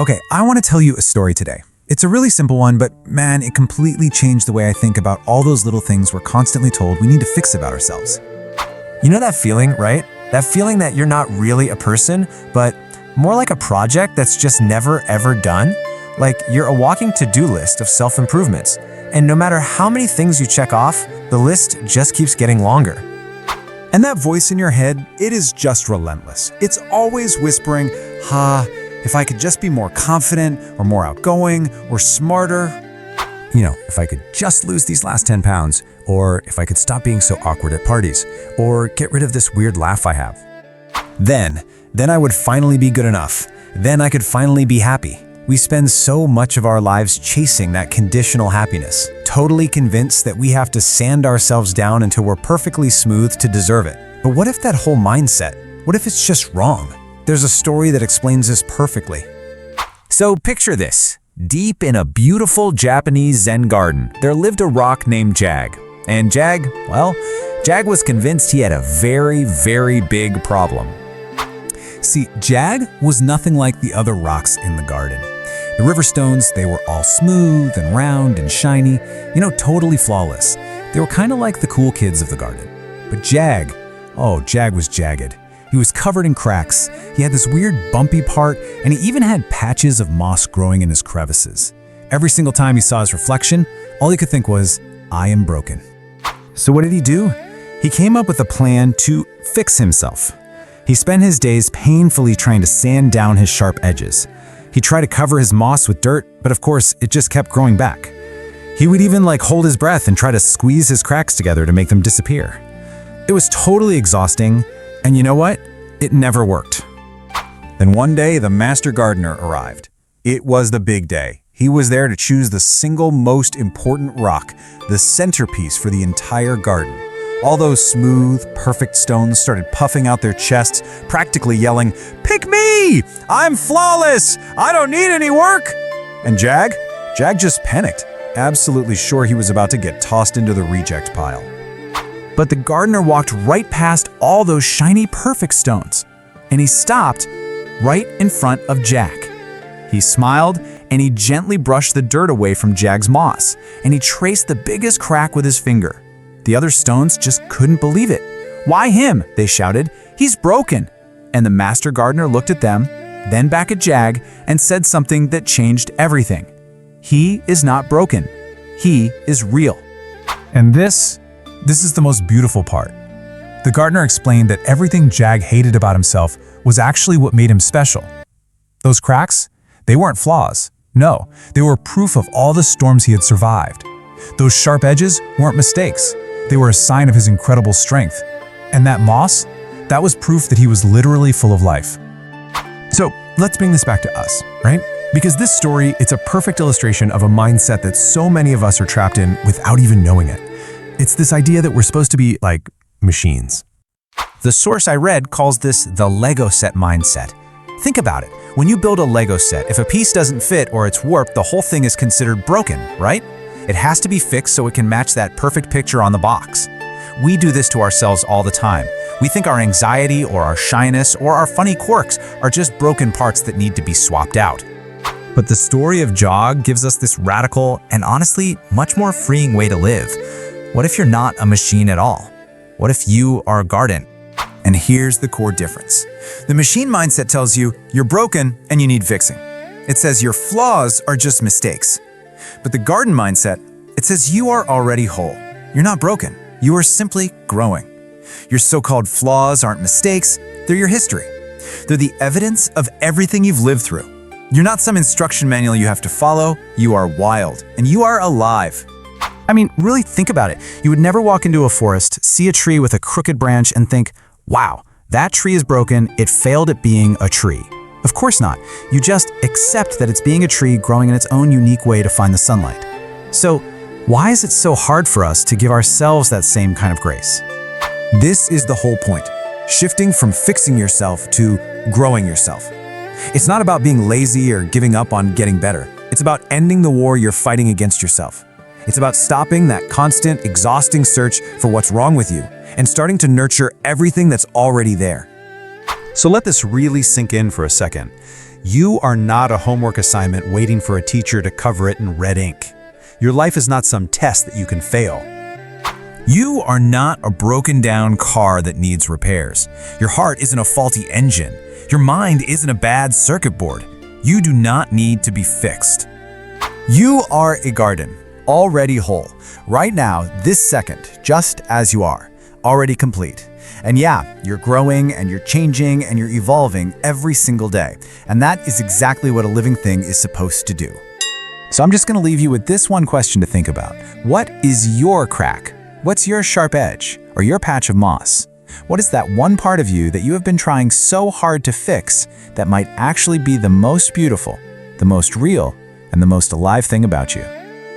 Okay, I want to tell you a story today. It's a really simple one, but man, it completely changed the way I think about all those little things we're constantly told we need to fix about ourselves. You know that feeling, right? That feeling that you're not really a person, but more like a project that's just never ever done? Like you're a walking to-do list of self-improvements, and no matter how many things you check off, the list just keeps getting longer. And that voice in your head, it is just relentless. It's always whispering, if I could just be more confident or more outgoing or smarter. You know, if I could just lose these last 10 pounds, or if I could stop being so awkward at parties, or get rid of this weird laugh I have. Then I would finally be good enough. Then I could finally be happy. We spend so much of our lives chasing that conditional happiness, totally convinced that we have to sand ourselves down until we're perfectly smooth to deserve it. But what if that whole mindset, what if it's just wrong? There's a story that explains this perfectly. So picture this. Deep in a beautiful Japanese Zen garden, there lived a rock named Jag. And Jag was convinced he had a very, very big problem. See, Jag was nothing like the other rocks in the garden. The river stones, they were all smooth and round and shiny, totally flawless. They were kind of like the cool kids of the garden. But Jag was jagged. He was covered in cracks, he had this weird bumpy part, and he even had patches of moss growing in his crevices. Every single time he saw his reflection, all he could think was, I am broken. So what did he do? He came up with a plan to fix himself. He spent his days painfully trying to sand down his sharp edges. He tried to cover his moss with dirt, but of course, it just kept growing back. He would even hold his breath and try to squeeze his cracks together to make them disappear. It was totally exhausting, and you know what? It never worked. Then one day, the master gardener arrived. It was the big day. He was there to choose the single most important rock, the centerpiece for the entire garden. All those smooth, perfect stones started puffing out their chests, practically yelling, "Pick me! I'm flawless! I don't need any work!" And Jag just panicked, absolutely sure he was about to get tossed into the reject pile. But the gardener walked right past all those shiny, perfect stones, and he stopped right in front of Jag. He smiled, and he gently brushed the dirt away from Jag's moss, and he traced the biggest crack with his finger. The other stones just couldn't believe it. "Why him?" they shouted. "He's broken." And the master gardener looked at them, then back at Jag, and said something that changed everything. He is not broken. He is real. And this is the most beautiful part. The gardener explained that everything Jag hated about himself was actually what made him special. Those cracks, they weren't flaws. No, they were proof of all the storms he had survived. Those sharp edges weren't mistakes. They were a sign of his incredible strength. And that moss, that was proof that he was literally full of life. So let's bring this back to us, right? Because this story, it's a perfect illustration of a mindset that so many of us are trapped in without even knowing it. It's this idea that we're supposed to be like machines. The source I read calls this the Lego set mindset. Think about it. When you build a Lego set, if a piece doesn't fit or it's warped, the whole thing is considered broken, right? It has to be fixed so it can match that perfect picture on the box. We do this to ourselves all the time. We think our anxiety or our shyness or our funny quirks are just broken parts that need to be swapped out. But the story of Jag gives us this radical and honestly much more freeing way to live. What if you're not a machine at all? What if you are a garden? And here's the core difference. The machine mindset tells you you're broken and you need fixing. It says your flaws are just mistakes. But the garden mindset, it says you are already whole. You're not broken. You are simply growing. Your so-called flaws aren't mistakes. They're your history. They're the evidence of everything you've lived through. You're not some instruction manual you have to follow. You are wild and you are alive. I mean, really think about it. You would never walk into a forest, see a tree with a crooked branch and think, wow, that tree is broken. It failed at being a tree. Of course not. You just accept that it's being a tree growing in its own unique way to find the sunlight. So why is it so hard for us to give ourselves that same kind of grace? This is the whole point. Shifting from fixing yourself to growing yourself. It's not about being lazy or giving up on getting better. It's about ending the war you're fighting against yourself. It's about stopping that constant, exhausting search for what's wrong with you and starting to nurture everything that's already there. So let this really sink in for a second. You are not a homework assignment waiting for a teacher to cover it in red ink. Your life is not some test that you can fail. You are not a broken down car that needs repairs. Your heart isn't a faulty engine. Your mind isn't a bad circuit board. You do not need to be fixed. You are a garden, already whole, right now, this second, just as you are, already complete. And yeah, you're growing and you're changing and you're evolving every single day. And that is exactly what a living thing is supposed to do. So I'm just going to leave you with this one question to think about. What is your crack? What's your sharp edge or your patch of moss? What is that one part of you that you have been trying so hard to fix that might actually be the most beautiful, the most real, and the most alive thing about you?